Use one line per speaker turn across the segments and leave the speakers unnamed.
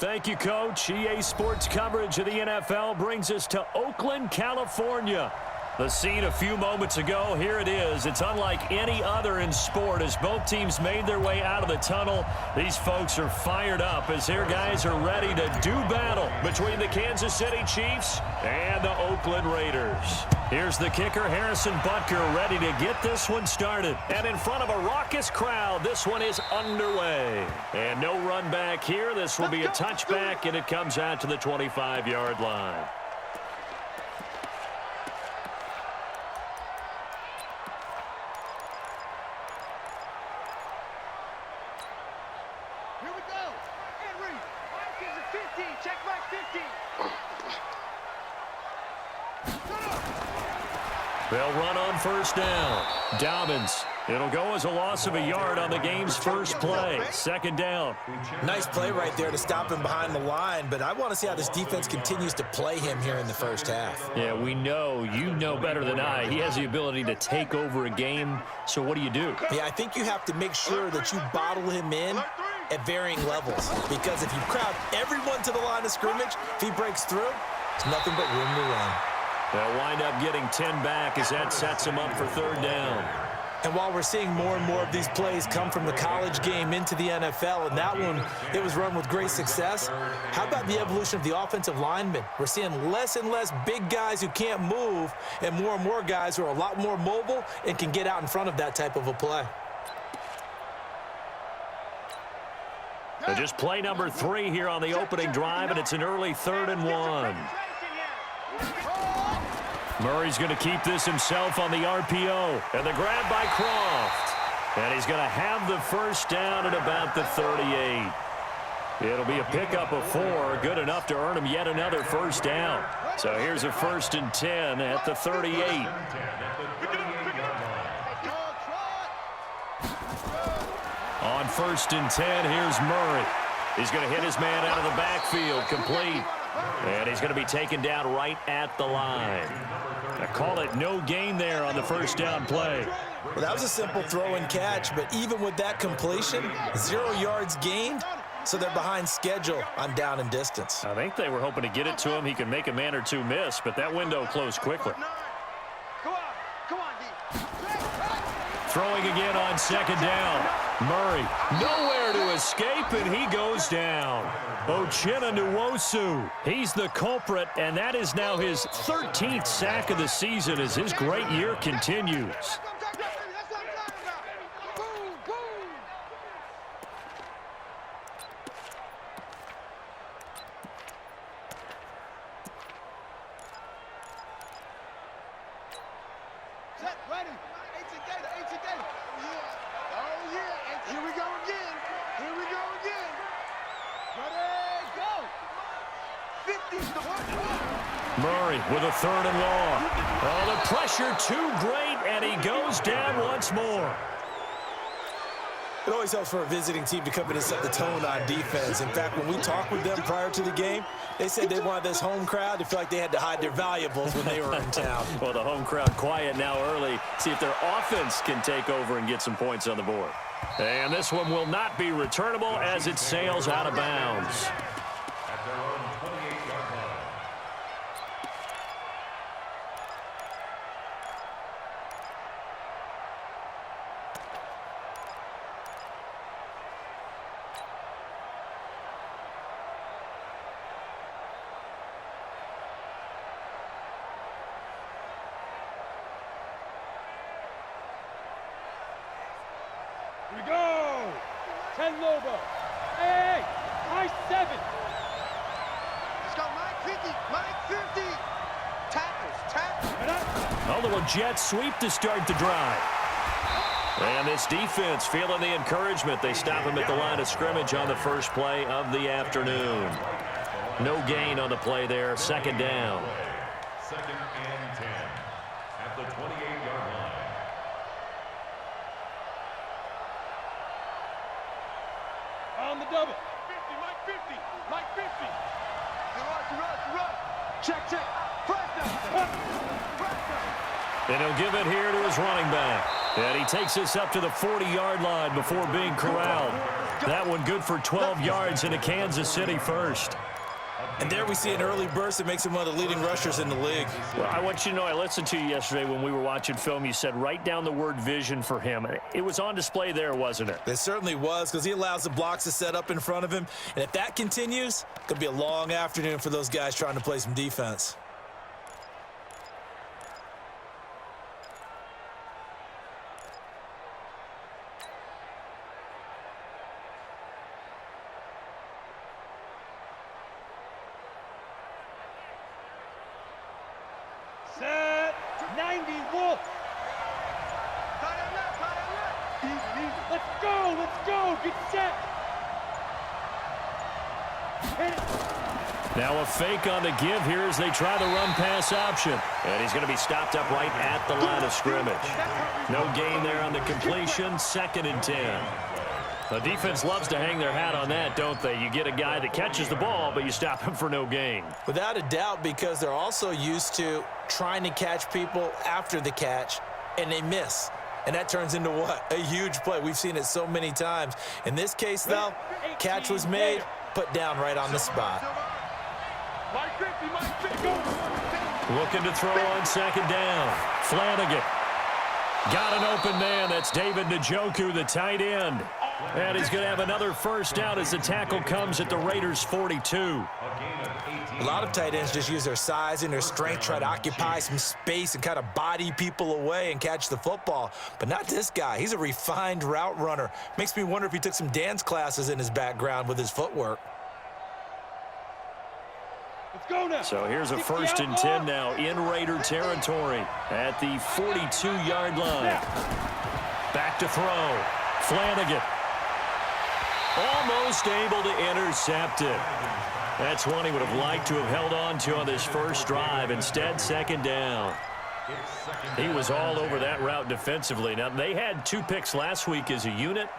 Thank you, Coach. EA Sports coverage of the NFL brings us to Oakland, California. The scene a few moments ago, here it is. It's unlike any other in sport as both teams made their way out of the tunnel. These folks are fired up as their guys are ready to do battle between the Kansas City Chiefs and the Oakland Raiders. Here's the kicker, Harrison Butker, ready to get this one started. And in front of a raucous crowd, this one is underway. And no run back here. This will be a touchback, and it comes out to the 25-yard line. They'll run on first down. Dobbins. It'll go as a loss of a yard on the game's first play. Second down.
Nice play right there to stop him behind the line, but I want to see how this defense continues to play him here in the first half.
Yeah, we know. You know better than I. He has the ability to take over a game, so what do you do?
Yeah, I think you have to make sure that you bottle him in at varying levels, because if you crowd everyone to the line of scrimmage, if he breaks through, it's nothing but room to run.
They'll wind up getting 10 back as that sets them up for third down.
And while we're seeing more and more of these plays come from the college game into the NFL, and that one, it was run with great success, how about the evolution of the offensive linemen? We're seeing less and less big guys who can't move and more guys who are a lot more mobile and can get out in front of that type of a play.
So just play number 3 here on the opening drive, and it's an early 3rd and 1. Murray's going to keep this himself on the RPO. And the grab by Croft. And he's going to have the first down at about the 38. It'll be a pickup of 4, good enough to earn him yet another first down. So here's a 1st and 10 at the 38. On 1st and 10, here's Murray. He's going to hit his man out of the backfield, complete. And he's going to be taken down right at the line. I call it no gain there on the first down play.
Well, that was a simple throw and catch, but even with that completion, 0 yards gained, so they're behind schedule on down and distance.
I think they were hoping to get it to him. He could make a man or two miss, but that window closed quickly. Throwing again on second down. Murray, nowhere to escape, and he goes down. Uchenna Nwosu, he's the culprit, and that is now his 13th sack of the season as his great year continues. Murray with a 3rd and long. Oh, the pressure too great, and he goes down once more.
It always helps for a visiting team to come in and set the tone on defense. In fact, when we talked with them prior to the game, they said they wanted this home crowd to feel like they had to hide their valuables when they were in town.
Well, the home crowd quiet now early. See if their offense can take over and get some points on the board. And this one will not be returnable as it sails out of bounds.
Here we go. 10 Lobo. Hey, high 7.
Let's go, Mike 50. Mike 50. Tackles.
A little jet sweep to start the drive. And this defense feeling the encouragement. They stop him at the line of scrimmage on the first play of the afternoon. No gain on the play there. Second down.
2nd and 10 at the 28-yard line.
On the double.
50, Mike 50. Mike 50. Rush. Check. Press down.
And he'll give it here to his running back. And he takes us up to the 40-yard line before being corralled. That one good for 12 yards into Kansas City first.
And there we see an early burst that makes him one of the leading rushers in the league.
Well, I want you to know, I listened to you yesterday when we were watching film. You said write down the word vision for him. It was on display there, wasn't it?
It certainly was, because he allows the blocks to set up in front of him. And if that continues, it's going to be a long afternoon for those guys trying to play some defense.
Set. 90 Wolf. Let's go. Let's go. Get set. Hit it.
Now a fake on the give here as they try the run-pass option. And he's going to be stopped up right at the line of scrimmage. No gain there on the completion. 2nd and 10. The defense loves to hang their hat on that, don't they? You get a guy that catches the ball, but you stop him for no gain.
Without a doubt, because they're also used to trying to catch people after the catch, and they miss. And that turns into what? A huge play. We've seen it so many times. In this case, though, catch was made, put down right on the spot.
Looking to throw on 2nd down. Flanagan. Got an open man. That's David Njoku, the tight end. And he's going to have another first down as the tackle comes at the Raiders' 42.
A lot of tight ends just use their size and their strength, try to occupy some space and kind of body people away and catch the football. But not this guy. He's a refined route runner. Makes me wonder if he took some dance classes in his background with his footwork.
Let's go now.
So here's a 1st and 10 now in Raider territory at the 42-yard line. Back to throw. Flanagan. Almost able to intercept it. That's one he would have liked to have held on to on this first drive. Instead, 2nd down. He was all over that route defensively. Now, they had 2 picks last week as a unit.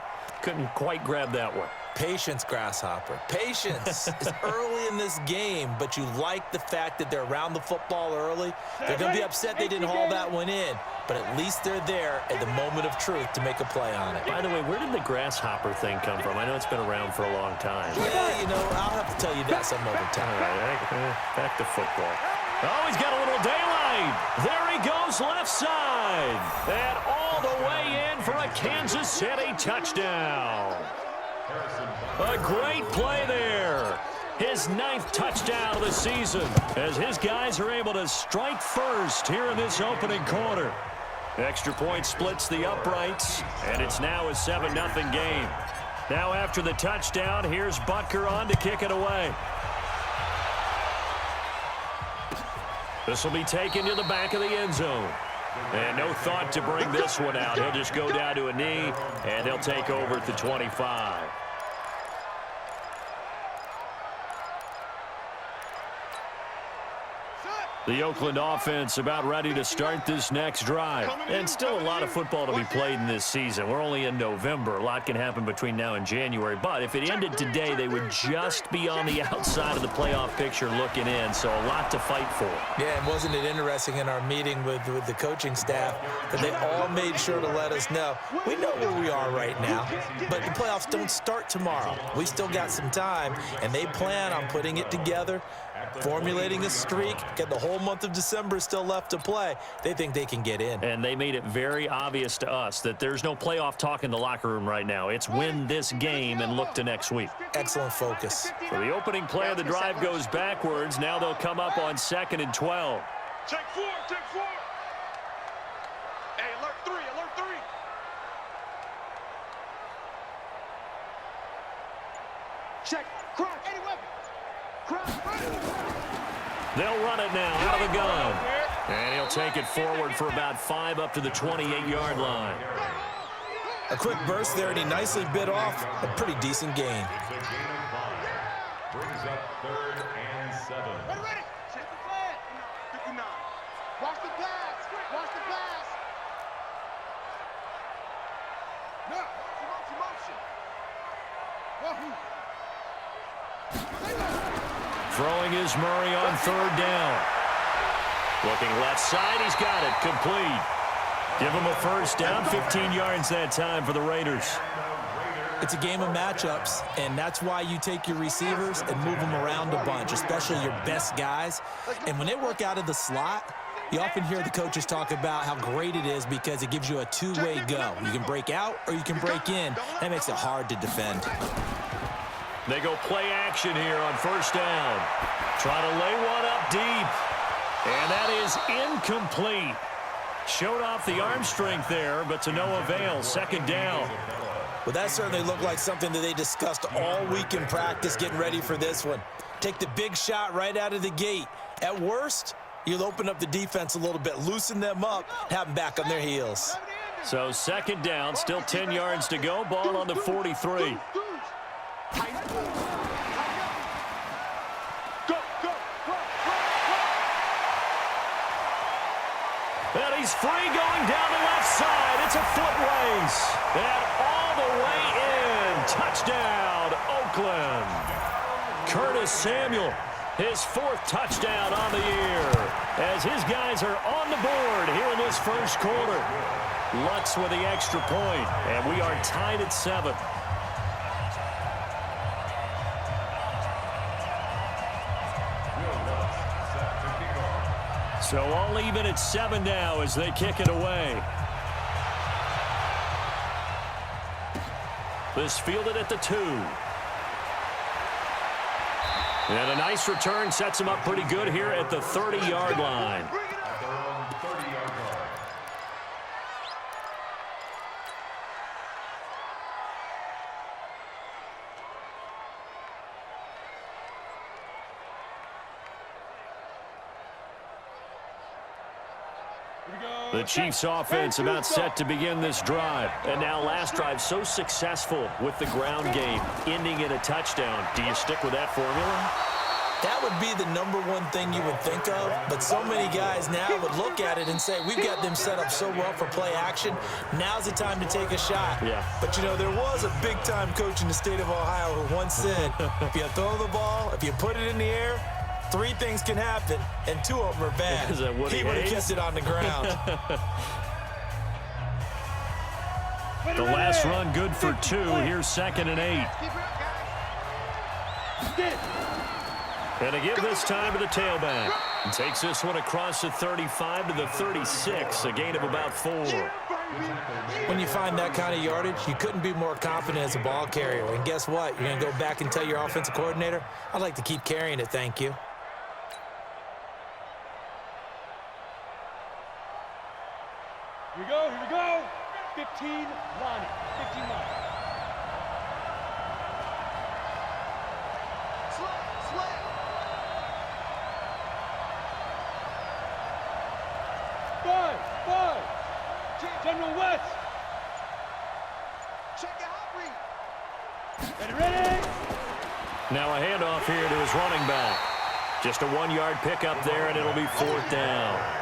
Couldn't quite grab that one.
Patience, Grasshopper. Patience. It's early in this game, but you like the fact that they're around the football early. They're going to be upset they didn't haul that one in, but at least they're there at the moment of truth to make a play on it.
By the way, where did the grasshopper thing come from? I know it's been around for a long time.
Yeah, you know, I'll have to tell you that some other time.
All right, back to football. Oh, he's got a little daylight. There he goes left side. And all the way in for a Kansas City touchdown. A great play there. His 9th touchdown of the season as his guys are able to strike first here in this opening quarter. Extra point splits the uprights, and it's now a 7-0 game. Now after the touchdown, here's Butker on to kick it away. This will be taken to the back of the end zone. And no thought to bring this one out. He'll just go down to a knee, and they'll take over at the 25. The Oakland offense about ready to start this next drive. And still a lot of football to be played in this season. We're only in November. A lot can happen between now and January. But if it ended today, they would just be on the outside of the playoff picture looking in. So a lot to fight for.
Yeah, and wasn't it interesting in our meeting with the coaching staff that they all made sure to let us know, we know where we are right now, but the playoffs don't start tomorrow. We still got some time, and they plan on putting it together, formulating a streak, get the whole month of December still left to play. They think they can get in.
And they made it very obvious to us that there's no playoff talk in the locker room right now. It's win this game and look to next week.
Excellent focus.
So the opening play of the drive goes backwards. Now they'll come up on 2nd and 12.
Check 4, check 4. Hey, alert 3, alert 3. Check, crack, any weapon.
They'll run it now out of the gun. And he'll take it forward for about 5 up to the 28-yard line.
A quick burst there, and he nicely bit off a pretty decent gain.
Brings up 3rd and 7.
Ready. Check the flag. 59. Watch the pass. Watch the pass. Now, motion.
Throwing is Murray on 3rd down. Looking left side, he's got it, complete. Give him a first down, 15 yards that time for the Raiders.
It's a game of matchups, and that's why you take your receivers and move them around a bunch, especially your best guys. And when they work out of the slot, you often hear the coaches talk about how great it is because it gives you a two-way go. You can break out or you can break in. That makes it hard to defend.
They go play action here on first down. Try to lay one up deep. And that is incomplete. Showed off the arm strength there, but to no avail. Second down.
Well, that certainly looked like something that they discussed all week in practice getting ready for this one. Take the big shot right out of the gate. At worst, you'll open up the defense a little bit, loosen them up, have them back on their heels.
So second down, still 10 yards to go. Ball on the 43. And he's free going down the left side. It's a foot race. And all the way in. Touchdown, Oakland. Curtis Samuel, his fourth touchdown on the year. As his guys are on the board here in this first quarter. Lutz with the extra point. And we are tied at 7. So all even at 7 now as they kick it away. This fielded at the 2. And a nice return sets him up pretty good here at the 30-yard line. The Chiefs offense about set to begin this drive. And now last drive so successful with the ground game, ending in a touchdown. Do you stick with that formula?
That would be the number one thing you would think of, but so many guys now would look at it and say, we've got them set up so well for play action. Now's the time to take a shot. Yeah. But, you know, there was a big-time coach in the state of Ohio who once said, if you throw the ball, if you put it in the air, 3 things can happen, and 2 of them are bad. He would have kept it on the ground.
The last run good for 2. Here's 2nd and 8. And to give this time to the tailback. And takes this one across the 35 to the 36, a gain of about 4.
When you find that kind of yardage, you couldn't be more confident as a ball carrier. And guess what? You're going to go back and tell your offensive coordinator, I'd like to keep carrying it, thank you.
Here we go, here we go. 15 line, 15 line. Five. General West.
Check out read.
Ready.
Now a handoff here to his running back. Just a 1-yard pickup there, and it'll be 4th down.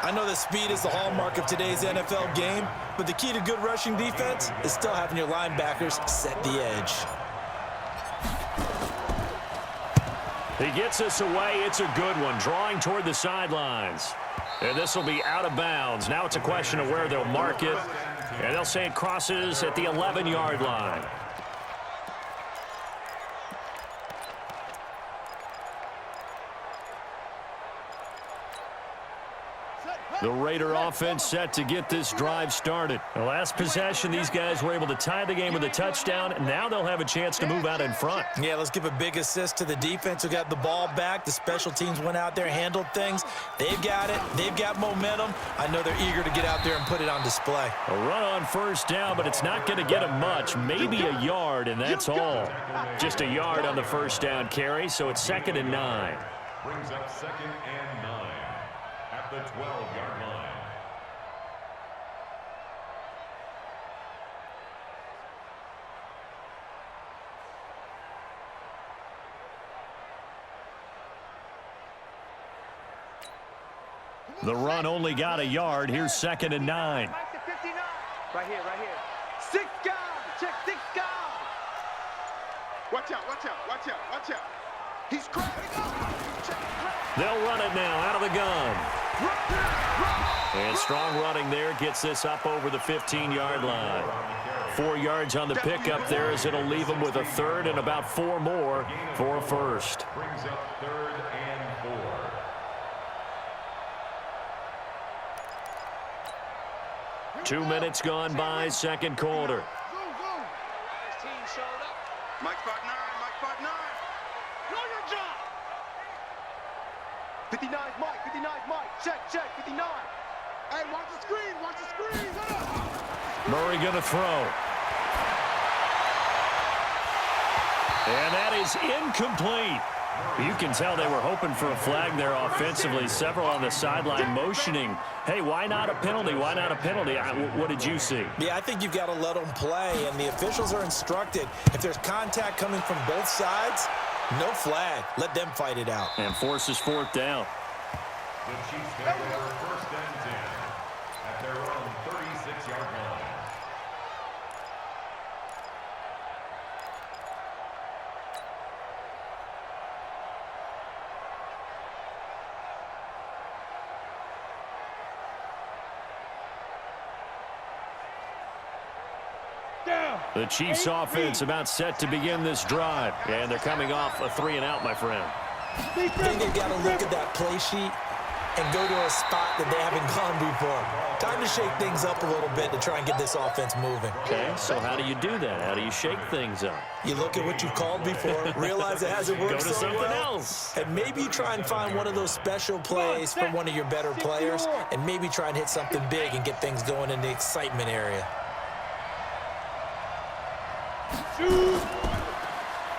I know that speed is the hallmark of today's NFL game, but the key to good rushing defense is still having your linebackers set the edge.
He gets us away. It's a good one, drawing toward the sidelines. And this will be out of bounds. Now it's a question of where they'll mark it. And they'll say it crosses at the 11-yard line. The Raider offense set to get this drive started. The last possession, these guys were able to tie the game with a touchdown, and now they'll have a chance to move out in front.
Yeah, let's give a big assist to the defense who got the ball back. The special teams went out there, handled things. They've got it. They've got momentum. I know they're eager to get out there and put it on display.
A run on first down, but it's not going to get them much. Maybe a yard, and that's all. Just a yard on the first down carry, so it's 2nd and 9.
Brings up 2nd and 9 at the 12-yard line.
The run only got a yard. Here's 2nd and 9.
Right here. 6 guys. Check 6 guys. Watch out. He's cracked.
They'll run it now out of the gun. And strong running there gets this up over the 15-yard line. 4 yards on the pickup there, as it'll leave them with a third and about 4 more for a first.
Brings up 3rd and 4.
Two minutes gone by, second quarter.
Mike spot 9, Mike spot 9. Know your job. 59 Mike, 59 Mike. Check, 59. Hey, watch the screen, watch the screen.
Murray going to throw. And that is incomplete. You can tell they were hoping for a flag there offensively. Several on the sideline motioning, hey, why not a penalty? Why not a penalty? What did you see?
Yeah, I think you've got to let them play, and the officials are instructed. If there's contact coming from both sides, no flag. Let them fight it out.
And forces 4th down.
The Chiefs take over 1st and 10 at their own 36-yard line.
The Chiefs offense about set to begin this drive. And they're coming off a 3-and-out, my friend.
I think they've got to look at that play sheet and go to a spot that they haven't gone before. Time to shake things up a little bit to try and get this offense moving.
Okay, so how do you do that? How do you shake things up?
You look at what you've called before, realize it hasn't worked
Go to
so
something
well,
else.
and maybe try and find one of those special plays from one of your better players, and maybe try and hit something big and get things going in the excitement area.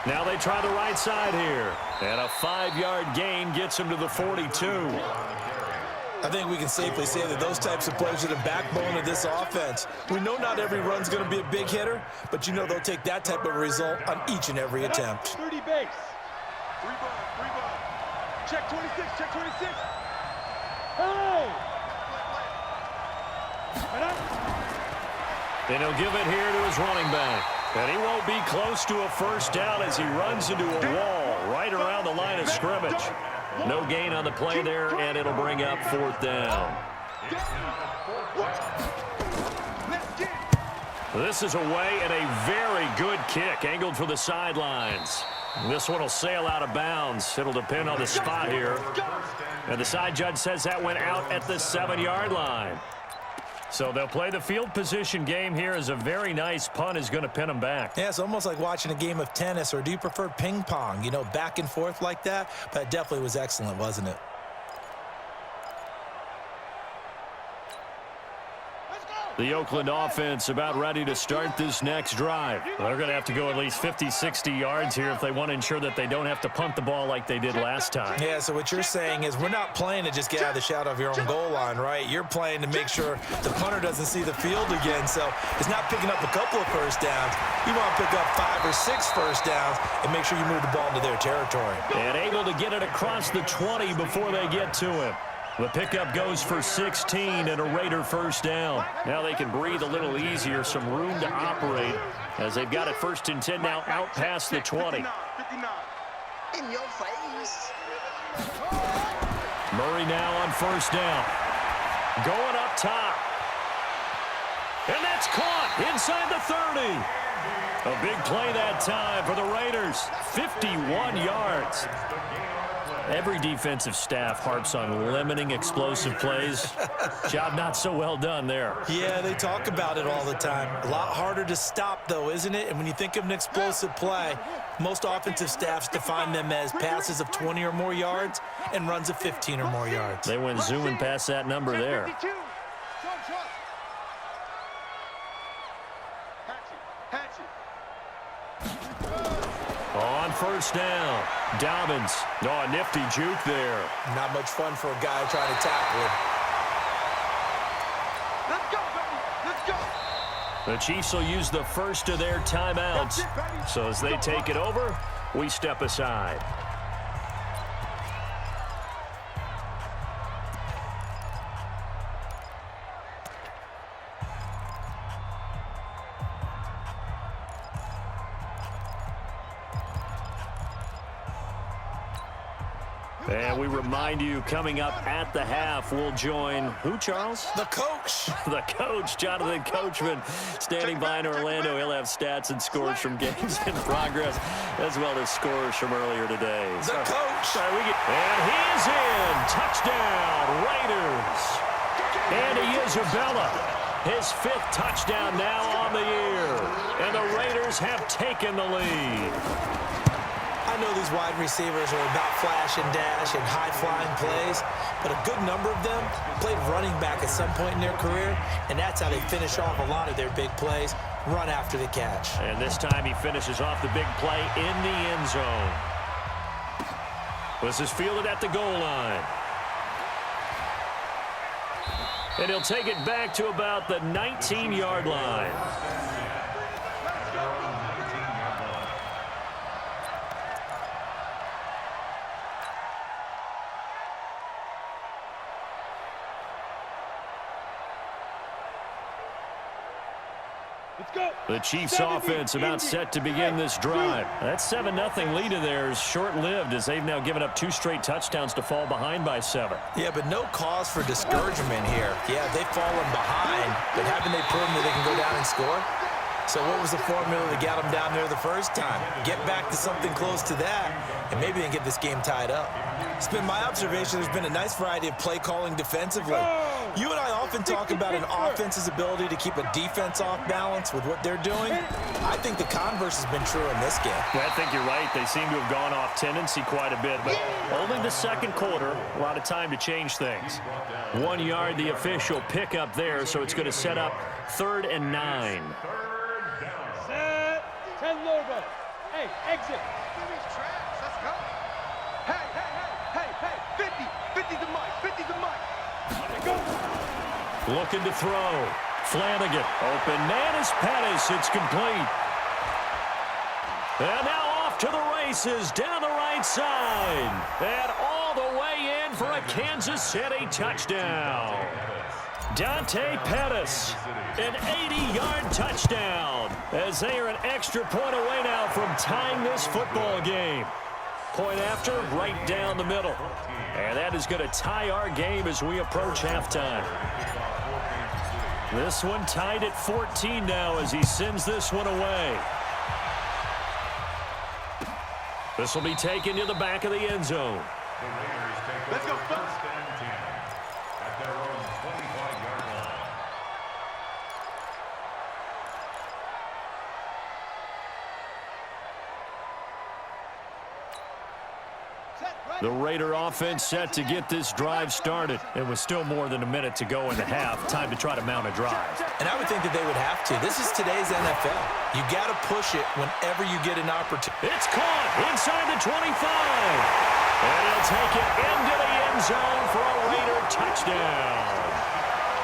Now they try the right side here. And a 5-yard gain gets him to the 42.
I think we can safely say that those types of plays are the backbone of this offense. We know not every run's going to be a big hitter, but you know they'll take that type of result on each and every attempt.
30 base. 3 ball. Check 26, check 26. Hey!
And he'll give it here to his running back. And he won't be close to a first down as he runs into a wall right around the line of scrimmage. No gain on the play there, and it'll bring up 4th down. This is away, and a very good kick angled for the sidelines. This one will sail out of bounds. It'll depend on the spot here. And the side judge says that went out at the 7-yard line. So they'll play the field position game here, as a very nice punt is going to pin them back.
Yeah, it's almost like watching a game of tennis, or do you prefer ping pong? You know, back and forth like that? But it definitely was excellent, wasn't it?
The Oakland offense about ready to start this next drive. They're going to have to go at least 50, 60 yards here if they want to ensure that they don't have to punt the ball like they did last time.
Yeah, so what you're saying is we're not playing to just get out of the shadow of your own goal line, right? You're playing to make sure the punter doesn't see the field again. So it's not picking up a couple of first downs. You want to pick up 5 or 6 first downs and make sure you move the ball into their territory.
And able to get it across the 20 before they get to him. The pickup goes for 16 and a Raider first down. Now they can breathe a little easier, some room to operate as they've got it 1st and 10 now out past the 20.
In your face.
Murray now on 1st down. Going up top. And that's caught inside the 30. A big play that time for the Raiders. 51 yards. Every defensive staff harps on limiting explosive plays. Job not so well done there.
Yeah, they talk about it all the time. A lot harder to stop, though, isn't it? And when you think of an explosive play, most offensive staffs define them as passes of 20 or more yards and runs of 15 or more yards.
They went zooming past that number there. On 1st down, Dobbins. Oh, a nifty juke there.
Not much fun for a guy trying to tackle him.
Let's go, baby. Let's go.
The Chiefs will use the first of their timeouts. So as they take it over, we step aside. And we remind you, coming up at the half, we'll join who, Charles?
The coach.
The coach, Jonathan Coachman, standing by in Orlando. He'll have stats and scores from games in progress, as well as scores from earlier today.
The coach.
And he is in. Touchdown, Raiders. Andy Isabella, his 5th touchdown now on the year. And the Raiders have taken the lead.
I know these wide receivers are about flash and dash and high-flying plays, but a good number of them played running back at some point in their career, and that's how they finish off a lot of their big plays, run after the catch.
And this time he finishes off the big play in the end zone. This is fielded at the goal line. And he'll take it back to about the 19-yard line. The Chiefs offense about set to begin this drive. That 7-0 lead of theirs short-lived as they've now given up 2 straight touchdowns to fall behind by 7.
Yeah, but no cause for discouragement here. Yeah, they've fallen behind, but haven't they proven that they can go down and score? So what was the formula that got them down there the first time? Get back to something close to that, and maybe they can get this game tied up. It's been my observation there's been a nice variety of play calling defensively. You and I often talk about an offense's ability to keep a defense off balance with what they're doing. I think the converse has been true in this game.
Well, I think you're right. They seem to have gone off tendency quite a bit, but only the second quarter, a lot of time to change things. 1 yard, the official pickup there, so it's going to set up 3rd and 9.
Set. 10 logo. Hey, exit.
Let's go. Hey, 50 the mic, 50 the mic.
Go.
Looking to throw. Flanagan. Open man is Pettis. It's complete. And now off to the races down the right side. And all the way in for a Kansas City touchdown. Dante Pettis, an 80-yard touchdown, as they are an extra point away now from tying this football game. Point after, right down the middle. And that is going to tie our game as we approach halftime. This one tied at 14 now as he sends this one away. This will be taken to the back of the end zone.
Let's go, first and 10 at their own 25-yard line.
The Raider offense set to get this drive started. It was still more than a minute to go in the half. Time to try to mount a drive.
And I would think that they would have to. This is today's NFL. You got to push it whenever you get an opportunity.
It's caught inside the 25. And he'll take it into the end zone for a Raider touchdown.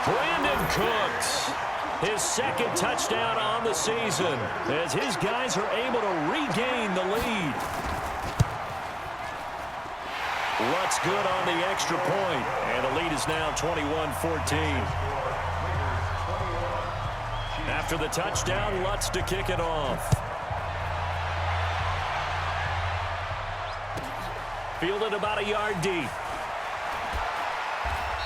Brandon Cooks, his 2nd touchdown on the season, as his guys are able to regain the lead. Lutz good on the extra point, and the lead is now 21-14. After the touchdown, Lutz to kick it off. Fielded about a yard deep.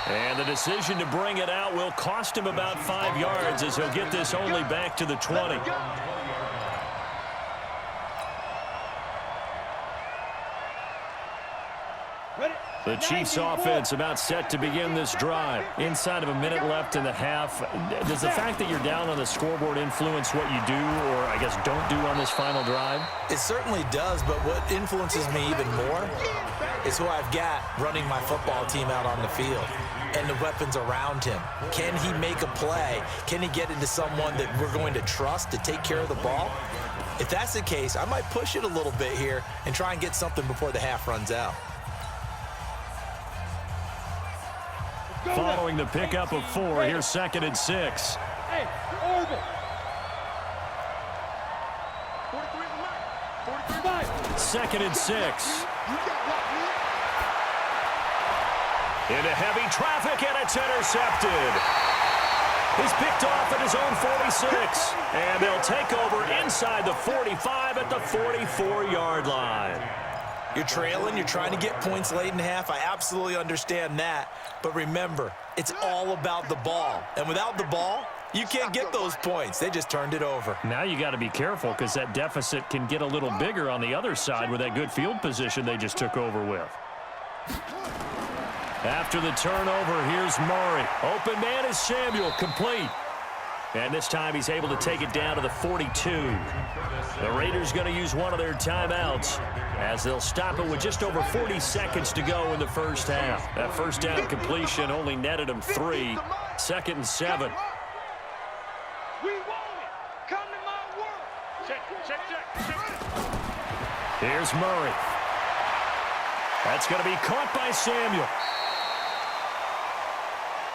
And the decision to bring it out will cost him about 5 yards as he'll get this only back to the 20. The Chiefs offense about set to begin this drive. Inside of a minute left in the half. Does the fact that you're down on the scoreboard influence what you do, or I guess don't do on this final drive?
It certainly does, but what influences me even more is who I've got running my football team out on the field and the weapons around him. Can he make a play? Can he get into someone that we're going to trust to take care of the ball? If that's the case, I might push it a little bit here and try and get something before the half runs out.
Following the pickup of 4, here's 2nd and 6.
Hey, orbit.
2nd and 6. Into heavy traffic, and it's intercepted. He's picked off at his own 46. And they'll take over inside the 45 at the 44-yard line.
You're trailing. You're trying to get points late in half. I absolutely understand that. But remember, it's all about the ball. And without the ball, you can't get those points. They just turned it over.
Now you got to be careful because that deficit can get a little bigger on the other side with that good field position they just took over with. After the turnover, here's Murray. Open man is Samuel, complete. And this time he's able to take it down to the 42. The Raiders going to use one of their timeouts as they'll stop it with just over 40 seconds to go in the first half. That first down completion only netted him 3. 2nd and 7.
We want it. Come to my work. Check.
Here's Murray. That's going to be caught by Samuel.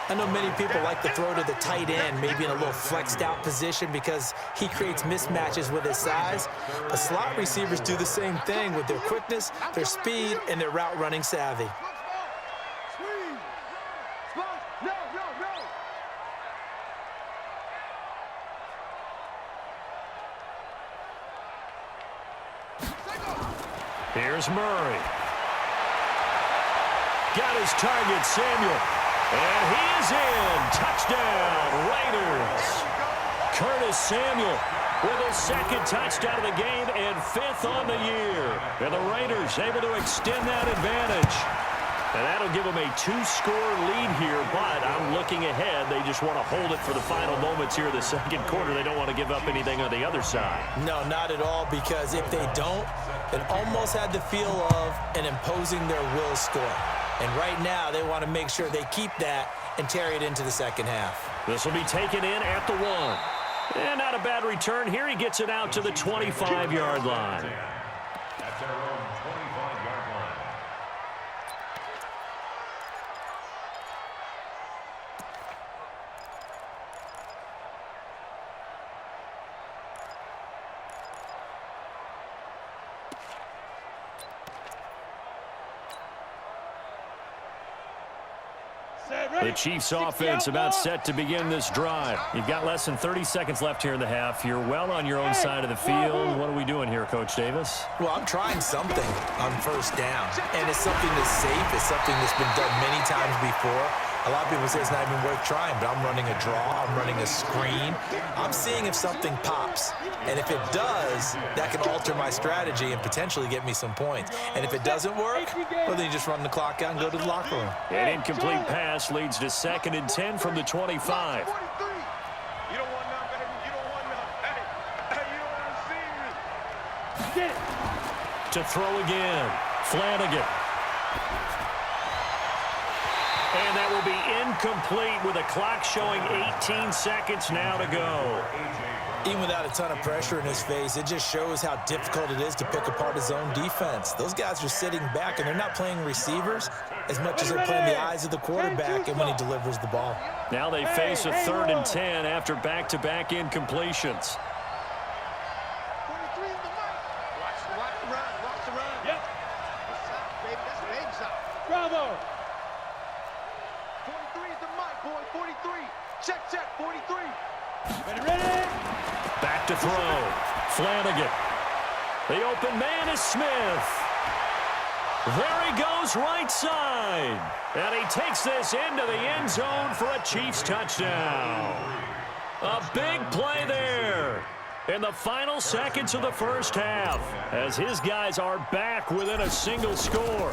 I know many people like to throw to the tight end, maybe in a little flexed out position because he creates mismatches with his size. But slot receivers do the same thing with their quickness, their speed, and their route running savvy.
Here's Murray. Got his target, Samuel. And he is in. Touchdown, Raiders. Curtis Samuel with his 2nd touchdown of the game and 5th on the year. And the Raiders able to extend that advantage. And that'll give them a 2-score lead here, but I'm looking ahead. They just want to hold it for the final moments here in the 2nd quarter. They don't want to give up anything on the other side.
No, not at all, because if they don't, it almost had the feel of an imposing their will score. And right now, they want to make sure they keep that and carry it into the 2nd half.
This will be taken in at the 1. And not a bad return. Here he gets it out to the 25-yard line.
At their own 25-yard line.
The Chiefs offense about set to begin this drive. You've got less than 30 seconds left here in the half. You're well on your own side of the field. What are we doing here, Coach Davis?
Well, I'm trying something on 1st down, and it's something that's safe. It's something that's been done many times before. A lot of people say it's not even worth trying, but I'm running a draw. I'm running a screen. I'm seeing if something pops, and if it does, that can alter my strategy and potentially get me some points. And if it doesn't work, well, then you just run the clock out and go to the locker room.
An incomplete pass leads to 2nd and 10 from the 25.
You don't want none, baby. You don't want none. Hey, you don't want to see me.
Get it.
To throw again, Flanagan. And that will be incomplete with a clock showing 18 seconds now to go.
Even without a ton of pressure in his face, it just shows how difficult it is to pick apart his own defense. Those guys are sitting back, and they're not playing receivers as much as they're playing the eyes of the quarterback and when he delivers the ball.
Now they face a 3rd and 10 after back-to-back incompletions.
43 in the mic. Watch the run. Watch the run.
Yep.
That's out, baby. That's baby shot.
Bravo.
43 is the mic, boy. 43. Check, 43.
Ready.
Back to throw. Flanagan. The open man is Smith. There he goes right side. And he takes this into the end zone for a Chiefs touchdown. A big play there in the final seconds of the first half as his guys are back within a single score.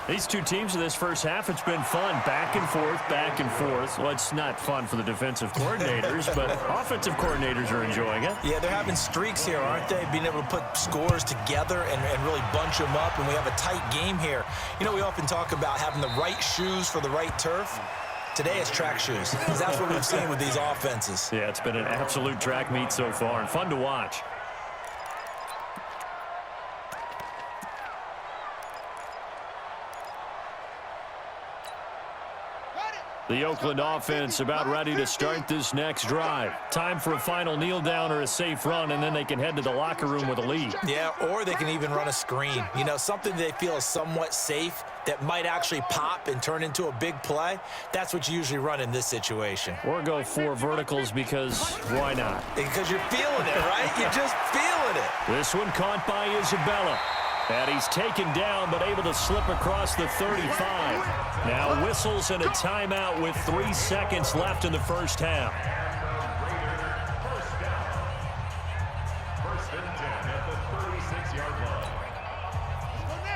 These two teams in this first half, it's been fun. Back and forth, back and forth. Well, it's not fun for the defensive coordinators, but offensive coordinators are enjoying it.
Yeah, they're having streaks here, aren't they? Being able to put scores together and really bunch them up, and we have a tight game here. You know, we often talk about having the right shoes for the right turf. Today it's track shoes, because that's what we've seen with these offenses.
Yeah, it's been an absolute track meet so far, and fun to watch. The Oakland offense about ready to start this next drive. Time for a final kneel down or a safe run, and then they can head to the locker room with a lead.
Yeah, or they can even run a screen. You know, something they feel is somewhat safe that might actually pop and turn into a big play. That's what you usually run in this situation.
Or go 4 verticals because why not?
Because you're feeling it, right? You're just feeling it.
This one caught by Isabella. And he's taken down but able to slip across the 35. Now whistles and a timeout with 3 seconds left in the first half.
First and 10 at the 36-yard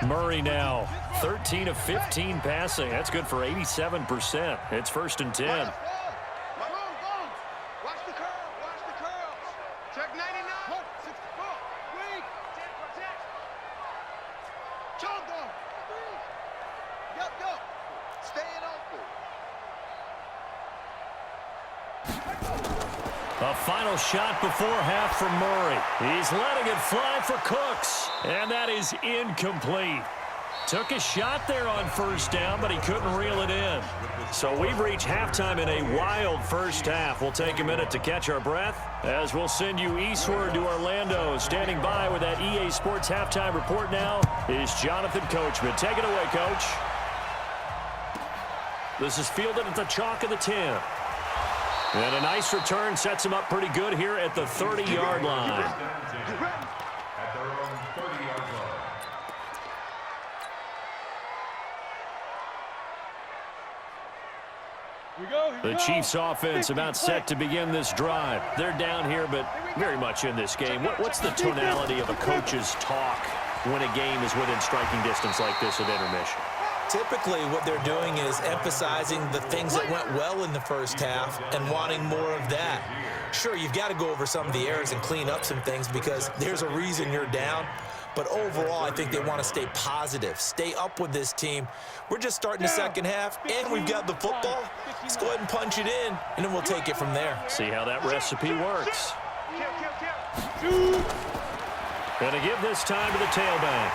line.
Murray now 13 of 15 passing. That's good for 87%. It's first and 10. A final shot before half from Murray. He's letting it fly for Cooks. And that is incomplete. Took a shot there on first down, but he couldn't reel it in. So we've reached halftime in a wild first half. We'll take a minute to catch our breath as we'll send you eastward to Orlando. Standing by with that EA Sports halftime report now is Jonathan Coachman. Take it away, Coach. This is fielded at the chalk of the 10. And a nice return sets him up pretty good here at the 30-yard line.
At their own 30-yard line.
The Chiefs offense about set to begin this drive. They're down here, but very much in this game. What's the tonality of a coach's talk when a game is within striking distance like this at intermission?
Typically, what they're doing is emphasizing the things that went well in the first half and wanting more of that. Sure, you've got to go over some of the errors and clean up some things because there's a reason you're down. But overall, I think they want to stay positive, stay up with this team. We're just starting the second half, and we've got the football. Let's go ahead and punch it in, and then we'll take it from there.
See how that recipe works. Going to give this time to the tailback.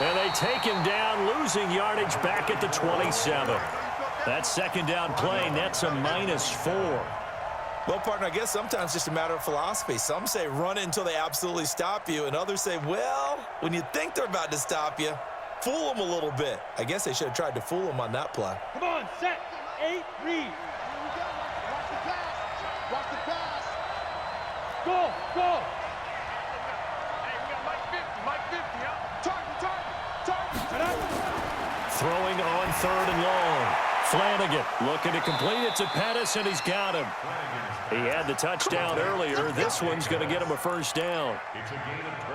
And they take him down, losing yardage back at the 27. That second down play nets a -4.
Well, partner, I guess sometimes it's just a matter of philosophy. Some say run it until they absolutely stop you, and others say, well, when you think they're about to stop you, fool them a little bit. I guess they should have tried to fool them on that play.
Come on, set, 8, read. Watch the pass. Go, go.
Throwing on third and long. Flanagan looking to complete it to Pettis, and he's got him. He had the touchdown earlier. This one's going to get him a first down.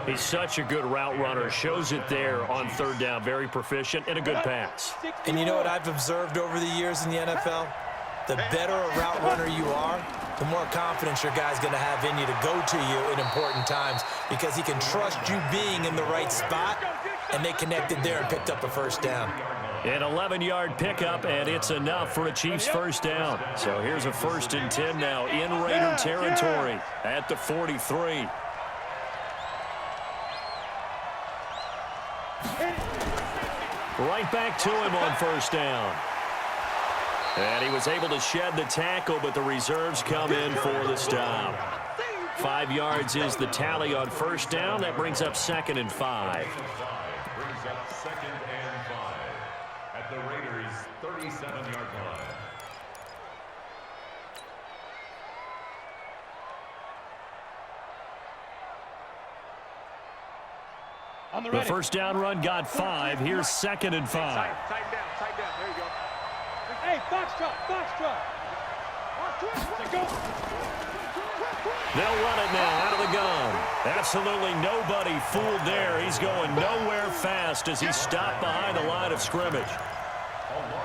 He's such a good route runner. Shows it there on third down. Very proficient and a good pass.
And you know what I've observed over the years in the NFL? The better a route runner you are, the more confidence your guy's going to have in you to go to you in important times because he can trust you being in the right spot, and they connected there and picked up a first down.
An 11-yard pickup, and it's enough for a Chiefs first down. So here's a first and 10 now in Raider territory at the 43. Right back to him on first down. And he was able to shed the tackle, but the reserves come in for the stop. 5 yards is the tally on first down. That brings up 2nd and 5.
Brings up 2nd and 5 at the Raiders' 37-yard line.
The first down run got 5. Here's 2nd and 5.
Tight down. There you go.
Hey, foxtrot. Go.
They'll run it now out of the gun. Absolutely nobody fooled there. He's going nowhere fast as he's stopped behind the line of scrimmage.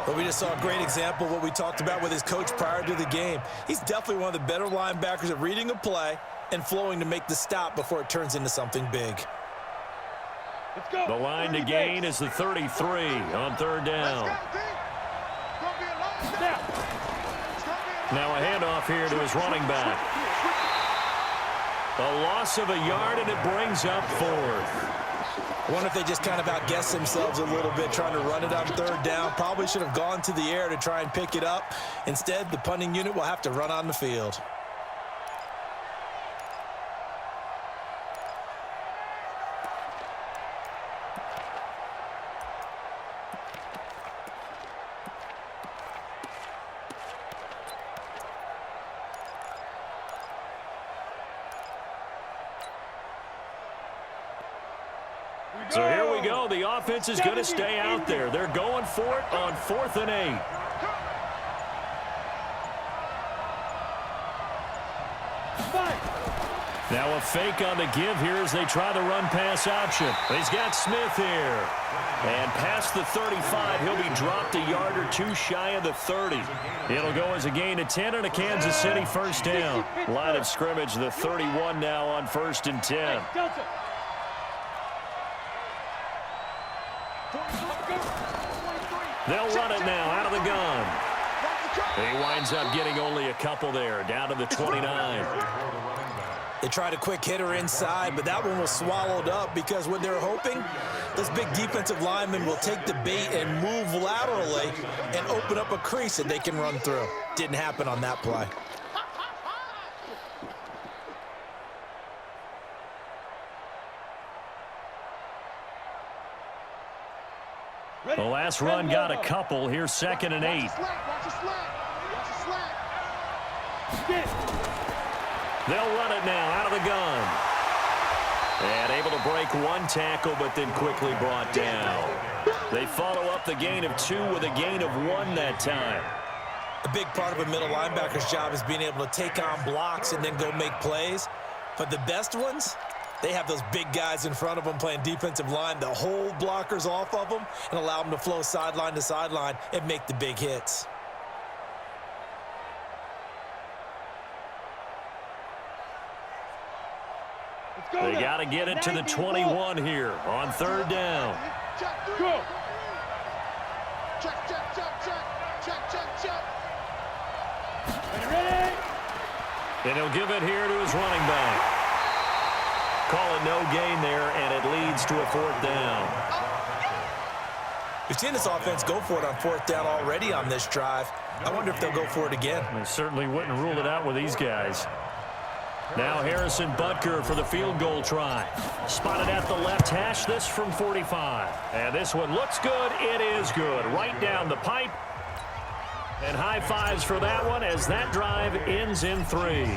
But we just saw a great example of what we talked about with his coach prior to the game. He's definitely one of the better linebackers at reading a play and flowing to make the stop before it turns into something big.
Let's go.
The line to gain is the 33 on third down. Now a handoff here to his running back. A loss of a yard, and it brings up 4th.
I wonder if they just kind of outguessed themselves a little bit trying to run it on third down. Probably should have gone to the air to try and pick it up. Instead, the punting unit will have to run on the field.
So here we go. The offense is going to stay out there. They're going for it on 4th and 8. Now a fake on the give here as they try the run-pass option. He's got Smith here. And past the 35, he'll be dropped a yard or two shy of the 30. It'll go as a gain of 10 and a Kansas City first down. Line of scrimmage, the 31 now on 1st and 10. They'll run it now out of the gun. He winds up getting only a couple there, down to the 29.
They tried a quick hitter inside, but that one was swallowed up because what they're hoping, this big defensive lineman will take the bait and move laterally and open up a crease that they can run through. Didn't happen on that play.
The last run got a couple. Here's 2nd and 8. They'll run it now out of the gun. And able to break one tackle, but then quickly brought down. They follow up the gain of 2 with a gain of 1 that time.
A big part of a middle linebacker's job is being able to take on blocks and then go make plays. But the best ones, they have those big guys in front of them playing defensive line to hold blockers off of them and allow them to flow sideline to sideline and make the big hits.
They got to get it to the 21 here on 3rd down.
Go. Ready?
And he'll give it here to his running back. Call it no gain there, and it leads to a 4th down.
We've seen this offense go for it on 4th down already on this drive. I wonder if they'll go for it again.
They certainly wouldn't rule it out with these guys. Now Harrison Butker for the field goal try. Spotted at the left hash, this from 45. And this one looks good. It is good. Right down the pipe. And high fives for that one as that drive ends in 3.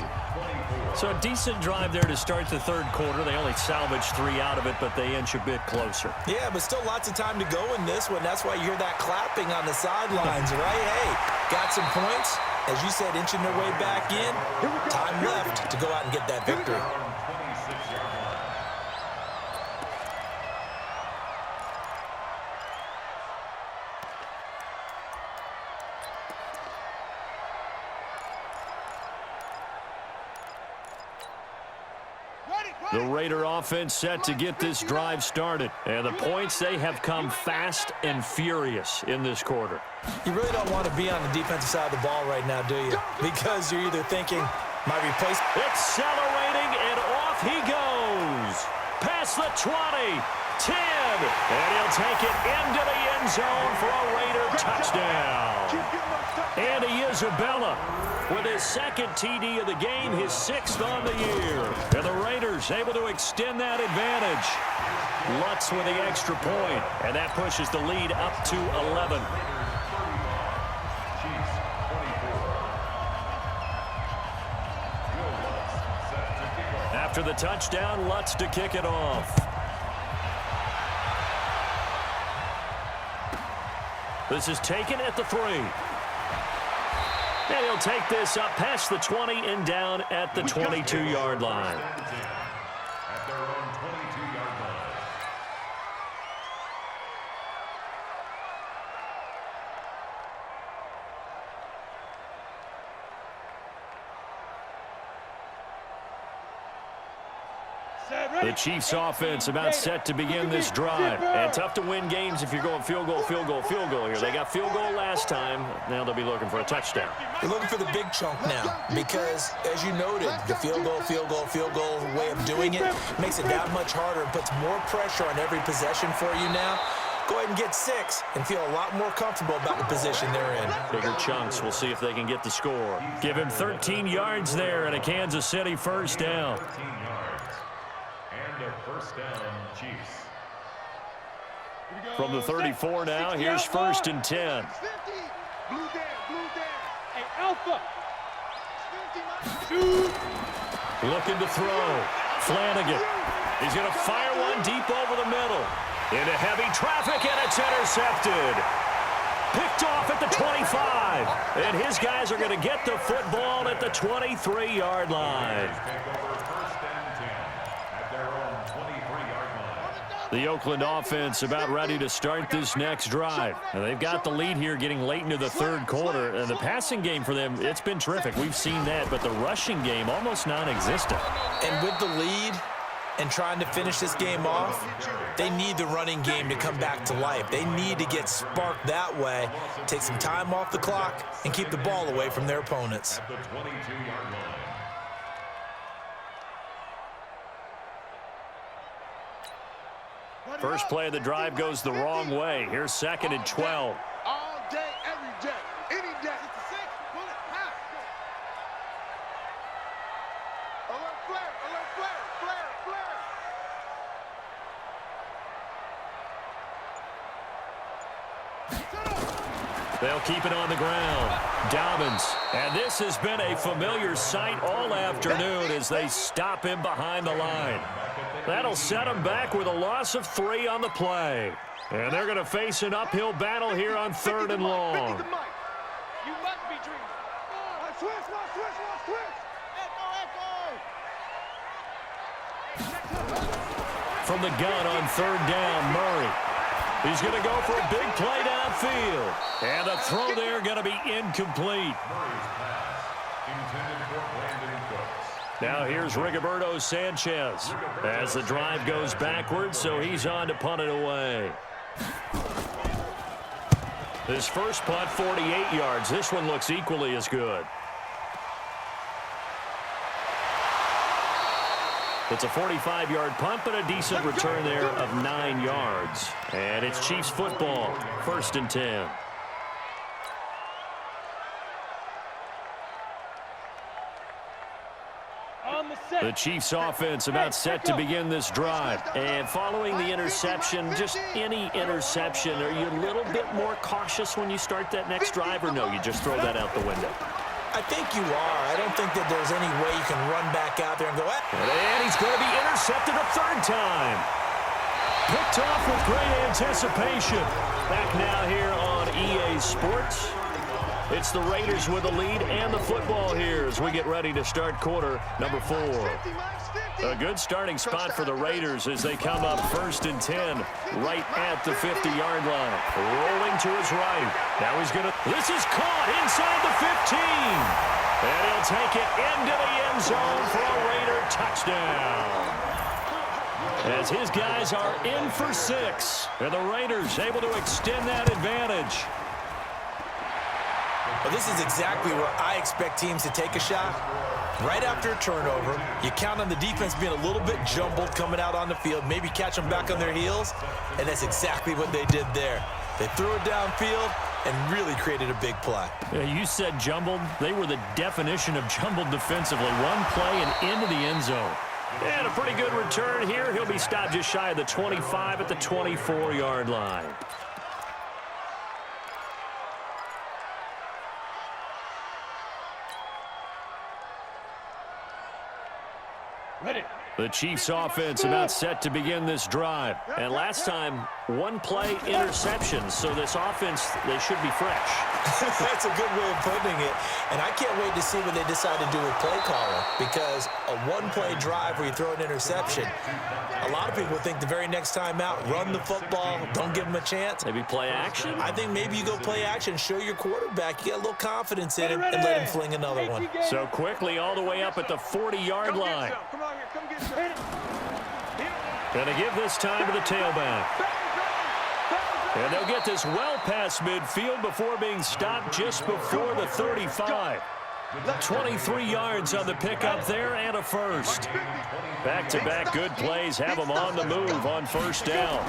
So a decent drive there to start the 3rd quarter. They only salvaged 3 out of it, but they inch a bit closer.
Yeah, but still lots of time to go in this one. That's why you hear that clapping on the sidelines, right? Hey, got some points. As you said, inching their way back in. Time left to go out and get that victory.
The Raider offense set to get this drive started. And the points, they have come fast and furious in this quarter.
You really don't want to be on the defensive side of the ball right now, do you? Because you're either thinking, my replacement.
Accelerating, and off he goes. Past the 20, 10, and he'll take it into the end zone for a Raider touchdown. Andy Isabella with his 2nd TD of the game, his 6th on the year. And the Raiders able to extend that advantage. Lutz with the extra point, and that pushes the lead up to 11. After the touchdown, Lutz to kick it off. This is taken at the 3. And he'll take this up past the 20 and down at the 22-yard line.
At their own 22-yard line.
The Chiefs offense about set to begin this drive. And tough to win games if you're going field goal, field goal, field goal here. They got field goal last time. Now they'll be looking for a touchdown.
They're looking for the big chunk now because, as you noted, the field goal way of doing it makes it that much harder and puts more pressure on every possession for you now. Go ahead and get 6 and feel a lot more comfortable about the position they're in.
Bigger chunks. We'll see if they can get the score. Give him 13 yards there and a Kansas City first down.
13 yards. And a first down, Chiefs.
From the 34 now, here's 1st and 10.
Hey, Alpha.
Looking to throw. Flanagan. He's going to fire one deep over the middle. Into heavy traffic, and it's intercepted. Picked off at the 25. And his guys are going to get the football at the 23-yard line. The Oakland offense about ready to start this next drive. Now, they've got the lead here getting late into the third quarter. And the passing game for them, it's been terrific. We've seen that, but the rushing game almost non-existent.
And with the lead and trying to finish this game off, they need the running game to come back to life. They need to get sparked that way, take some time off the clock, and keep the ball away from their opponents.
At the 22-yard line.
First play of the drive goes the wrong way. Here's 2nd and 12.
All day, every day, any day. Alert flare, alert flare, flare, flare.
They'll keep it on the ground. Dobbins. And this has been a familiar sight all afternoon as they stop him behind the line. That'll set them back with a loss of 3 on the play. And they're going to face an uphill battle here on 3rd and long.
You must be dreaming.
Switch.
From the gun on 3rd down, Murray. He's going to go for a big play downfield. And the throw there going to be incomplete.
Murray's pass intended for Brandon Cooks.
Now here's Rigoberto Sanchez as the drive goes backwards, so he's on to punt it away. His first punt, 48 yards. This one looks equally as good. It's a 45-yard punt, but a decent return there of 9 yards. And it's Chiefs football, 1st and 10. The Chiefs offense about set to begin this drive. And following the interception, just any interception, are you a little bit more cautious when you start that next drive, or no, you just throw that out the window?
I think you are. I don't think that there's any way you can run back out there and go,
And he's going to be intercepted a 3rd time. Picked off with great anticipation. Back now here on EA Sports. It's the Raiders with the lead and the football here as we get ready to start quarter number 4. A good starting spot for the Raiders as they come up 1st and 10 right at the 50-yard line. Rolling to his right. Now he's going to... This is caught inside the 15. And he'll take it into the end zone for a Raider touchdown. As his guys are in for 6. And the Raiders able to extend that advantage.
well, this is exactly where I expect teams to take a shot. Right after a turnover, you count on the defense being a little bit jumbled coming out on the field, maybe catch them back on their heels, and that's exactly what they did there. They threw it downfield and really created a big play.
Yeah, you said jumbled. They were the definition of jumbled defensively. One play and into the end zone. And a pretty good return here. He'll be stopped just shy of the 25 at the 24-yard line.
Ready.
The Chiefs offense about set to begin this drive. And last time, one play interception. So this offense, they should be fresh.
That's a good way of putting it. And I can't wait to see what they decide to do with play calling, because a one-play drive where you throw an interception, a lot of people think the very next time out, run the football, don't give them a chance.
Maybe play action?
I think maybe you go play action, show your quarterback you got a little confidence in him, and let him fling another one.
So quickly all the way up at the 40-yard line.
Come on here, come get some.
Gonna give this time to the tailback. And they'll get this well past midfield before being stopped just before the 35. 23 yards on the pickup there and a first. Back-to-back good plays have them on the move on first down.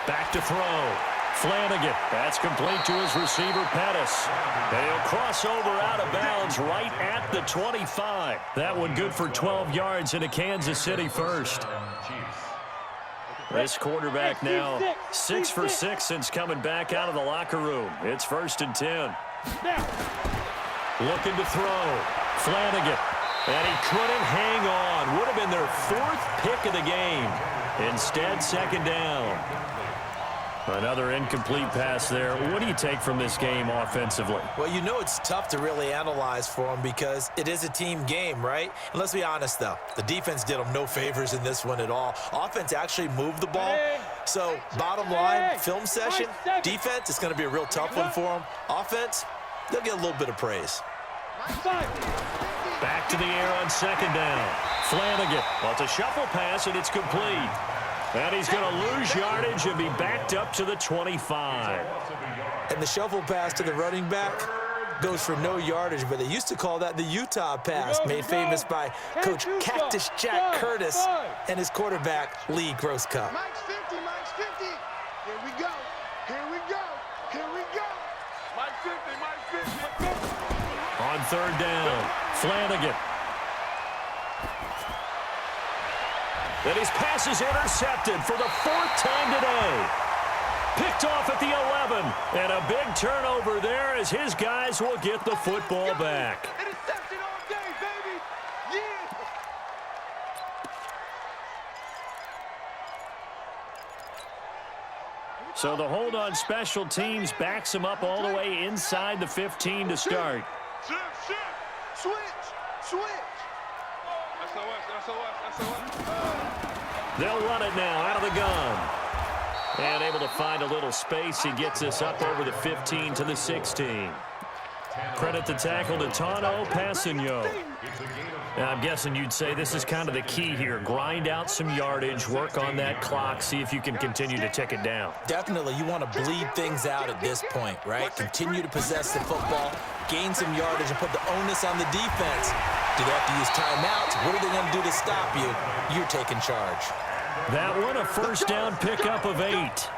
Back to throw. Flanagan. That's complete to his receiver, Pettis. And he'll cross over out of bounds right at the 25. That one good for 12 yards into Kansas City first. This quarterback now 6 for 6 since coming back out of the locker room. It's 1st and 10. Looking to throw. Flanagan. And he couldn't hang on. Would have been their 4th pick of the game. Instead, 2nd down. Another incomplete pass there. What do you take from this game offensively?
Well, you know it's tough to really analyze for them because it is a team game, right? And let's be honest, though. The defense did them no favors in this one at all. Offense actually moved the ball. So, bottom line, film session, defense, it's going to be a real tough one for them. Offense, they'll get a little bit of praise.
Back to the air on 2nd down. Flanagan. Well, it's a shuffle pass, and it's complete. And he's going to lose yardage and be backed up to the 25.
And the shuffle pass to the running back goes for no yardage, but they used to call that the Utah pass, made famous by Coach Cactus Jack Curtis and his quarterback, Lee Grosscup.
Mike's 50, Mike's 50. Here we go, here we go, here we go.
Mike 50, Mike 50.
On 3rd down, Flanagan. And his pass is intercepted for the 4th time today. Picked off at the 11. And a big turnover there as his guys will get the football back.
Interception all day, baby. Yeah.
So the hold on special teams backs him up all the way inside the 15 to start.
Shift, switch, switch.
They'll run it now out of the gun. And able to find a little space. He gets this up over the 15 to the 16. Credit the tackle to Tano Passigno. Now, I'm guessing you'd say this is kind of the key here. Grind out some yardage, work on that clock, see if you can continue to tick it down.
Definitely, you want to bleed things out at this point, right? Continue to possess the football, gain some yardage, and put the onus on the defense. Do they have to use timeouts? What are they going to do to stop you? You're taking charge.
That one, a 1st down pickup of 8.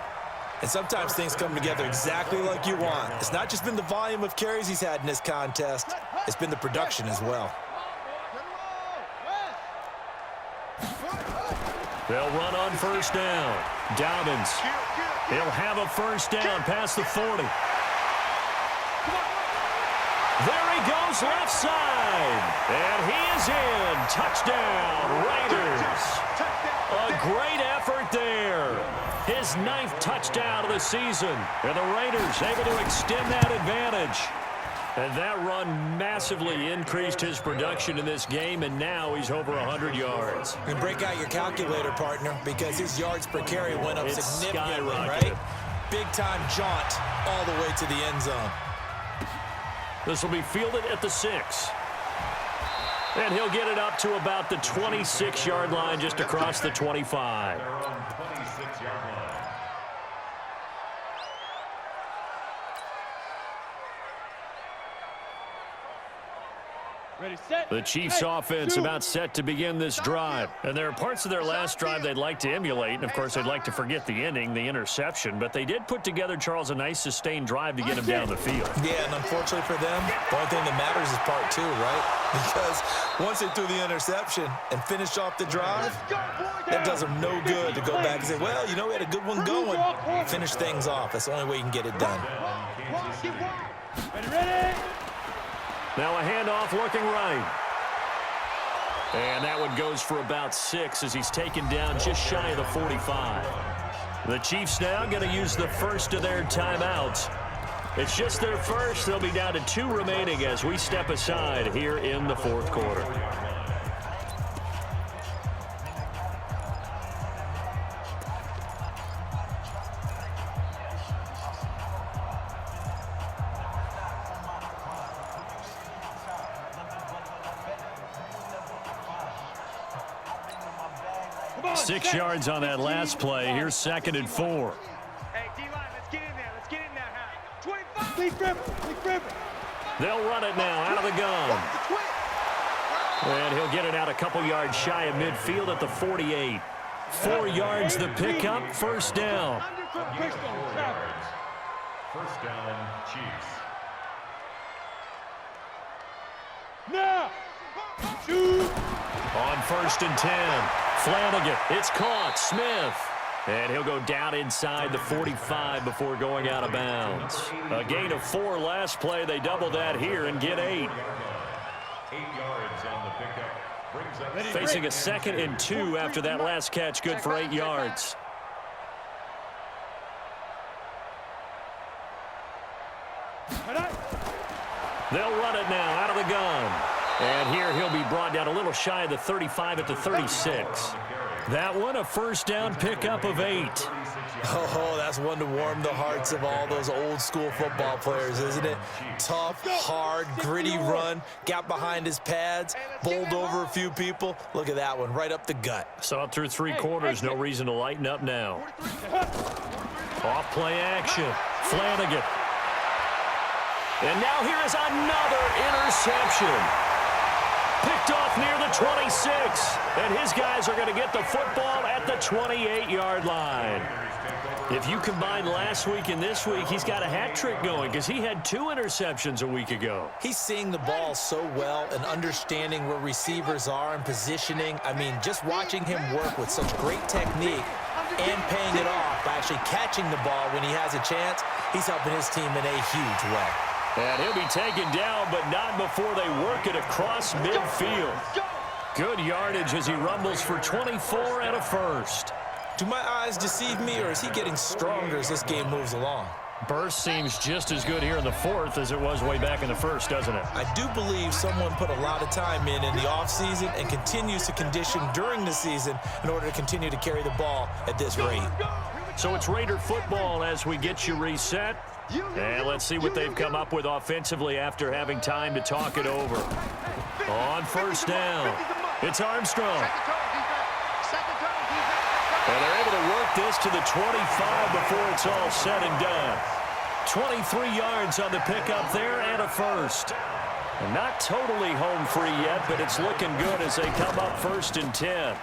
And sometimes things come together exactly like you want. It's not just been the volume of carries he's had in this contest. It's been the production as well.
They'll run on 1st down. Dobbins. He'll have a 1st down past the 40. There he goes left side. And he is in. Touchdown, Raiders. A great effort there. His 9th touchdown of the season. And the Raiders able to extend that advantage. And that run massively increased his production in this game, and now he's over 100 yards.
You can break out your calculator, partner, because his yards per carry went up significantly,
skyrocketed.
right? Big-time jaunt all the way to the end zone.
This will be fielded at the 6. And he'll get it up to about the 26-yard line, just across the 25.
Ready, set.
The Chiefs offense about set to begin this drive. And there are parts of their last drive they'd like to emulate. And, of course, they'd like to forget the ending, the interception. But they did put together, Charles, a nice sustained drive to get him down the field.
Yeah, and unfortunately for them, the only thing that matters is part 2, right? Because once they threw the interception and finished off the drive, that does them no good to go back and say, well, you know, we had a good one going. Finish things off. That's the only way you can get it done.
Ready, ready.
Now a handoff looking right. And that one goes for about 6 as he's taken down just shy of the 45. The Chiefs now going to use the first of their timeouts. It's just their first. They'll be down to 2 remaining as we step aside here in the 4th quarter.
on,
6 yards on that last play. Here's 2nd and 4.
Hey, D-line, let's get in there. Let's get in there, Howard. 25.
Lee Griffin.
They'll run it now out of the gun. And he'll get it out a couple yards shy of midfield at the 48. 4 yards the pickup, 1st down.
First down, Chiefs.
Now, shoot.
On 1st and 10, Flanagan, it's caught, Smith. And he'll go down inside the 45 before going out of bounds. A gain of 4 last play. They double that here and get 8.
8 yards yards on the pickup. Brings up
Facing a 2nd and 2 after that last catch, good for 8 yards. They'll run it now out of the gun. And here he'll be brought down a little shy of the 35 at the 36. That one, a first down pickup of 8.
Oh, that's one to warm the hearts of all those old school football players, isn't it? Tough, hard, gritty run, got behind his pads, bowled over a few people. Look at that one, right up the gut.
Saw it through 3 quarters, no reason to lighten up now. Off play action, Flanagan. And now here is another interception. Picked off near the 26. And his guys are going to get the football at the 28-yard line. If you combine last week and this week, he's got a hat trick going because he had 2 interceptions a week ago.
He's seeing the ball so well and understanding where receivers are and positioning. I mean, just watching him work with such great technique and paying it off by actually catching the ball when he has a chance, he's helping his team in a huge way.
And he'll be taken down, but not before they work it across midfield. Good yardage as he rumbles for 24 and a first.
Do my eyes deceive me, or is he getting stronger as this game moves along?
Burst seems just as good here in the 4th as it was way back in the 1st, doesn't it?
I do believe someone put a lot of time in the offseason and continues to condition during the season in order to continue to carry the ball at this rate.
So it's Raider football as we get you reset. And let's see what they've come up with offensively after having time to talk it over. On first down, it's Armstrong. And they're able to work this to the 25 before it's all said and done. 23 yards on the pickup there and a first. And not totally home free yet, but it's looking good as they come up 1st and 10.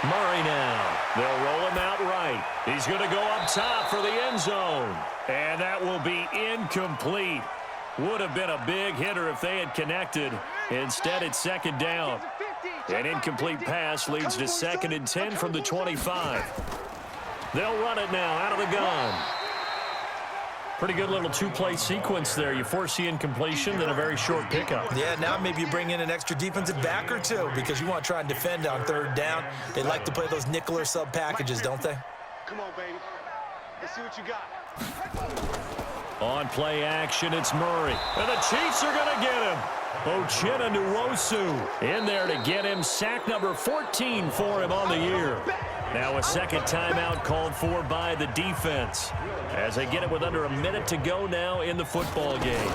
Murray now. They'll roll him out right. He's going to go up top for the end zone. And that will be incomplete. Would have been a big hitter if they had connected. Instead, it's 2nd down. An incomplete pass leads to 2nd and 10 from the 25. They'll run it now out of the gun. Pretty good little 2-play sequence there. You force the incompletion, then a very short pickup.
Yeah, now maybe you bring in an extra defensive back or 2 because you want to try and defend on 3rd down. They like to play those nickel or sub packages, don't they?
Come on, baby. Let's see what you got.
On play action, it's Murray. And the Chiefs are going to get him. Uchenna Nwosu in there to get him. Sack number 14 for him on the year. Now a 2nd timeout called for by the defense as they get it with under a minute to go now in the football game.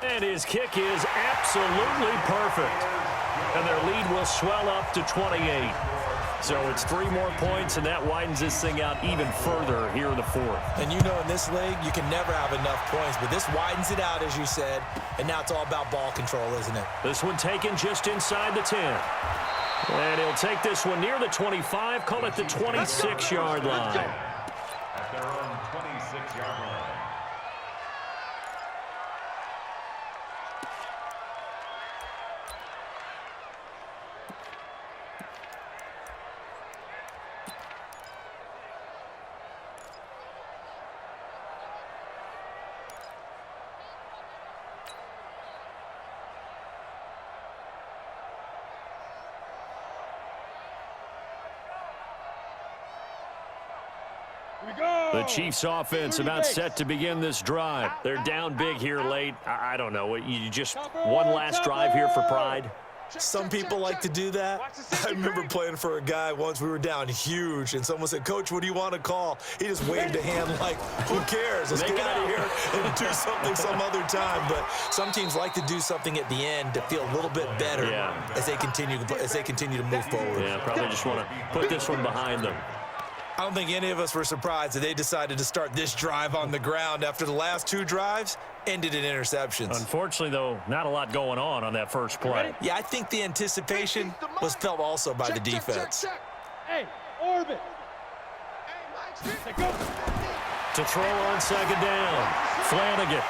And his kick is absolutely perfect. And their lead will swell up to 28. So it's 3 more points, and that widens this thing out even further here in the 4th.
And you know in this league, you can never have enough points, but this widens it out, as you said, and now it's all about ball control, isn't it?
This one taken just inside the 10. And he'll take this one near the 25, call it the 26-yard line.
at their own 26-yard line.
The Chiefs offense about set to begin this drive. They're down big here late. I don't know. You just one last drive here for pride?
Some people like to do that. I remember playing for a guy once. We were down huge, and someone said, "Coach, what do you want to call?" He just waved a hand like, who cares? Let's get out of here and do something some other time. But some teams like to do something at the end to feel a little bit better as they continue to move forward.
Yeah, probably just want to put this one behind them.
I don't think any of us were surprised that they decided to start this drive on the ground after the last two drives ended in interceptions.
Unfortunately, though, not a lot going on that first play.
Yeah, I think the anticipation was felt also by the defense.
Hey, orbit.
To throw on second down, Flanagan.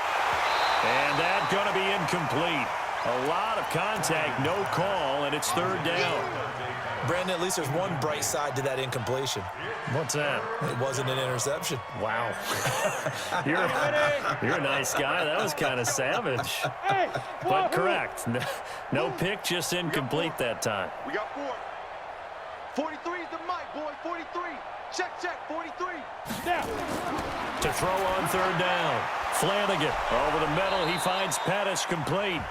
And that's going to be incomplete. A lot of contact, no call, and it's third down.
Brandon, at least there's one bright side to that incompletion.
What's that?
It wasn't an interception.
Wow. You're a nice guy. That was kind of savage. But correct. No pick, just incomplete that time.
We got 4. 43 is the mic, boy. 43. Check, 43.
Snap.
To throw on third down. Flanagan over the middle. He finds Pettis complete.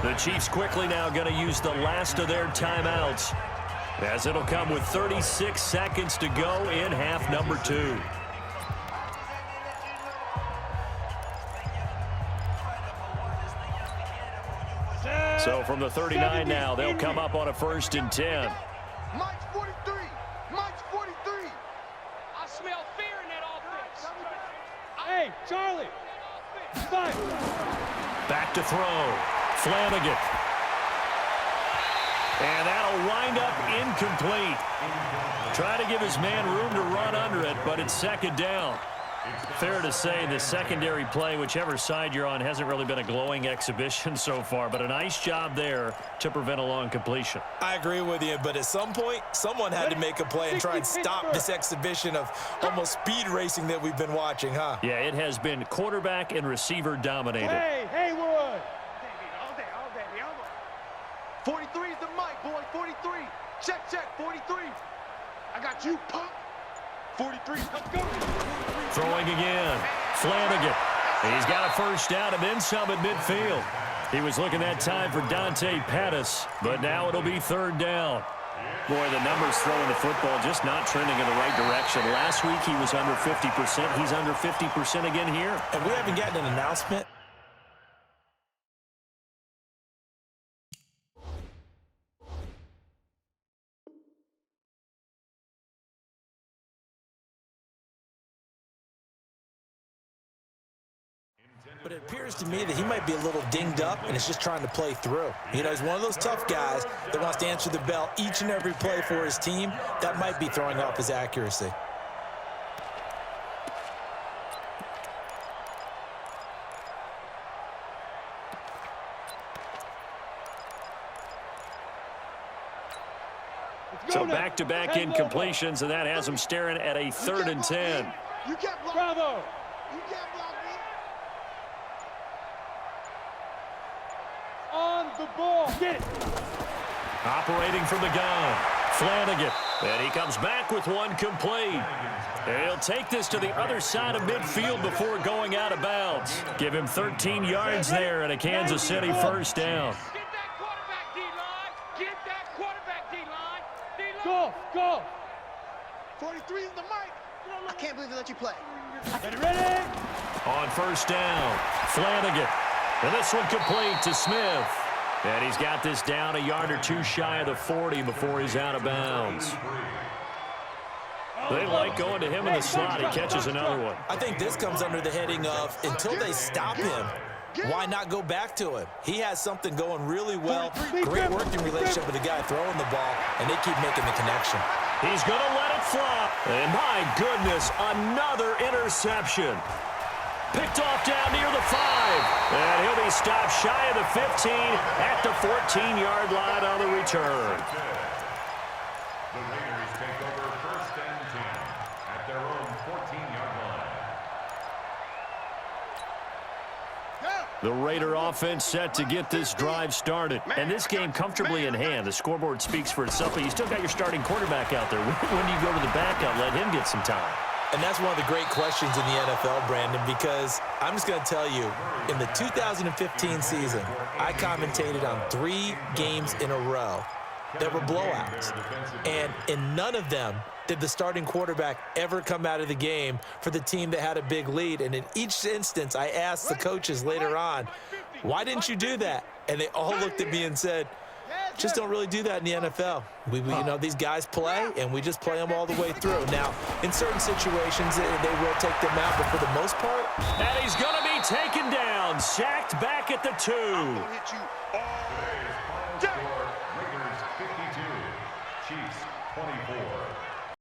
The Chiefs quickly now going to use the last of their timeouts, as it'll come with 36 seconds to go in half number 2. So from the 39 now, they'll come up on a 1st and 10.
Mike's 43. Mike's 43.
I smell fear in that offense. Hey, Charlie. Fight.
Back to throw. Flanagan. And that'll wind up incomplete. Try to give his man room to run under it, but it's 2nd down. Fair to say the secondary play, whichever side you're on, hasn't really been a glowing exhibition so far, but a nice job there to prevent a long completion.
I agree with you, but at some point, someone had to make a play and try and stop this exhibition of almost speed racing that we've been watching, huh?
Yeah, it has been quarterback and receiver dominated.
Hey, Haywood.
43 is the mic, boy. 43. Check, 43. I got you, punk. 43. Let's go.
Throwing again. Flanagan. He's got a 1st down and then some at midfield. He was looking that time for Dante Pettis, but now it'll be 3rd down. Boy, the numbers throwing the football just not trending in the right direction. Last week he was under 50%. He's under 50% again here.
And we haven't gotten an announcement. But it appears to me that he might be a little dinged up and is just trying to play through. You know, he's one of those tough guys that wants to answer the bell each and every play for his team. That might be throwing off his accuracy.
So back-to-back incompletions, and that has him staring at a 3rd and 10.
You can't block.
Bravo.
You can't block me.
On the ball. Get it.
Operating from the gun, Flanagan. And he comes back with one complete. And he'll take this to the other side of midfield before going out of bounds. Give him 13 yards there and a Kansas City 1st down.
Get that quarterback, D-line. Get that quarterback, D-line. D-line. Go.
43 is the mic. I can't believe they let you play.
Ready?
On 1st down, Flanagan. And this one complete to Smith. And he's got this down a yard or 2 shy of the 40 before he's out of bounds. They like going to him in the slot. He catches another one.
I think this comes under the heading of until they stop him, why not go back to him? He has something going really well. Great working relationship with the guy throwing the ball, and they keep making the connection.
He's going to let it fly. And my goodness, another interception. Picked off down near the 5. And he'll be stopped shy of the 15 at the 14-yard line on the return.
The Raiders take over 1st and 10 at their own 14-yard line.
The Raider offense set to get this drive started. And this game comfortably in hand. The scoreboard speaks for itself, but you still got your starting quarterback out there. When do you go to the backup, let him get some time?
And that's one of the great questions in the NFL, Brandon, because I'm just going to tell you, in the 2015 season, I commentated on 3 games in a row that were blowouts. And in none of them did the starting quarterback ever come out of the game for the team that had a big lead. And in each instance, I asked the coaches later on, why didn't you do that? And they all looked at me and said, just don't really do that in the NFL. We you know, these guys play, and we just play them all the way through. Now, in certain situations, they will take them out, but for the most part.
And he's going to be taken down, sacked back at the 2.
Today's final score, Raiders 52, Chiefs 24.